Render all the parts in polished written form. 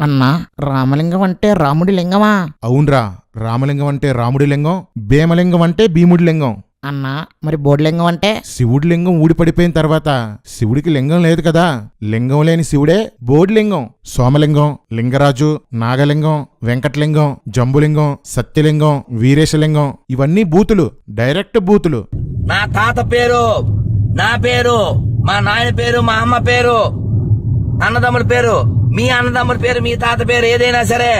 అన్నా, రామలింగం అంటే రాముడి లింగమా? అవునరా, రామలింగం అంటే రాముడి లింగం, భీమలింగం అంటే భీముడి లింగం. అన్నా, మరి బోడిలింగం అంటే? శివుడి లింగం ఊడిపడిపోయిన తర్వాత శివుడికి లింగం లేదు కదా, లింగం లేని శివుడే బోడిలింగం. సోమలింగం, లింగరాజు, నాగలింగం, వెంకటలింగం, జంబులింగం, సత్యలింగం, వీరేశలింగం ఇవన్నీ బూతులు, డైరెక్ట్ బూతులు. నా తాత పేరు, నా పేరు, మా నాయన పేరు, మా అమ్మ పేరు, అన్నదమ్ముల పేరు, మీ అన్నదమ్ముల పేరు, మీ తాత పేరు ఏదైనా సరే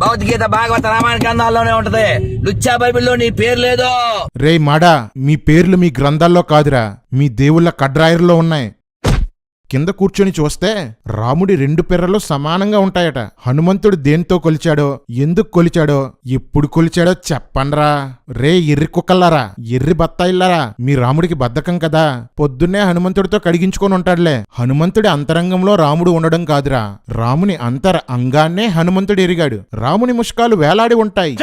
భగవద్గీత, భాగవత, రామాయణ గ్రంథాల్లోనే ఉంటది. లుచ్చా బైబిల్లో నీ పేరు లేదు. రేయ్ మాడా, మీ పేర్లు మీ గ్రంథాల్లో కాదురా, మీ దేవుళ్ళ కడ్రాయర్లో ఉన్నాయి. కింద కూర్చొని చూస్తే రాముడి 2 పిర్రలు సమానంగా ఉంటాయట. హనుమంతుడు దేంతో కొలిచాడో, ఎందుకు కొలిచాడో, ఎప్పుడు కొలిచాడో చెప్పండ్రా. రే ఎర్రి కుక్కల్లారా, ఎర్రి బత్తాయిల్లారా, మీ రాముడికి బద్ధకం కదా, పొద్దున్నే హనుమంతుడితో కడిగించుకొని ఉంటాడులే. హనుమంతుడి అంతరంగంలో రాముడు ఉండడం కాదురా, రాముని అంతర అంగాన్నే హనుమంతుడు ఎరిగాడు. రాముని ముష్కాలు వేలాడి ఉంటాయి,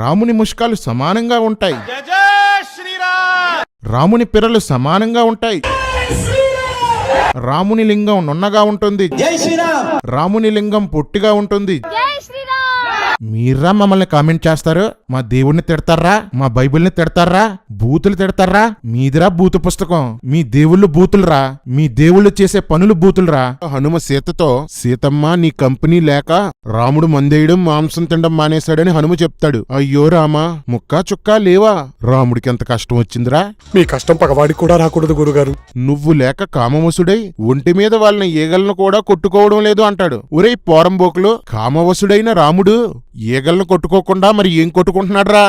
రాముని ముష్కాలు సమానంగా ఉంటాయి, రాముని పిర్రలు సమానంగా ఉంటాయి, రాముని లింగం నున్నగా ఉంటుంది, రాముని లింగం పొట్టిగా ఉంటుంది. మీరా మమ్మల్ని కామెంట్ చేస్తారు, మా దేవుడిని తిడతారా, మా బైబిల్ని తిడతారా, బూతులు తిడతారా? మీదిరా బూతు పుస్తకం, మీ దేవుళ్ళు బూతులురా, మీ దేవుళ్ళు చేసే పనులు బూతులురా. హనుమ సీతతో, సీతమ్మ నీ కంపెనీ లేక రాముడు మందేయడం మాంసం తినడం మానేశాడని హనుమ చెప్తాడు. అయ్యో రామా, ముక్కా చుక్కా లేవా, రాముడికి ఎంత కష్టం వచ్చిందిరా. మీ కష్టం పగవాడికి కూడా రాకూడదు గురుగారు. నువ్వు లేక కామవసుడై ఒంటి మీద వాళ్ళని ఈగలను కూడా కొట్టుకోవడం లేదు అంటాడు. ఒరేయ్ పోరంబోకులు, కామవసుడైన రాముడు ఈగలను కొట్టుకోకుండా మరి ఏం కొట్టుకుంటున్నాడ్రా?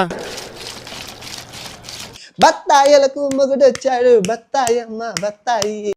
బత్తాయిలకు మొగుడొచ్చాడు, బత్తాయమ్మ బత్తాయి.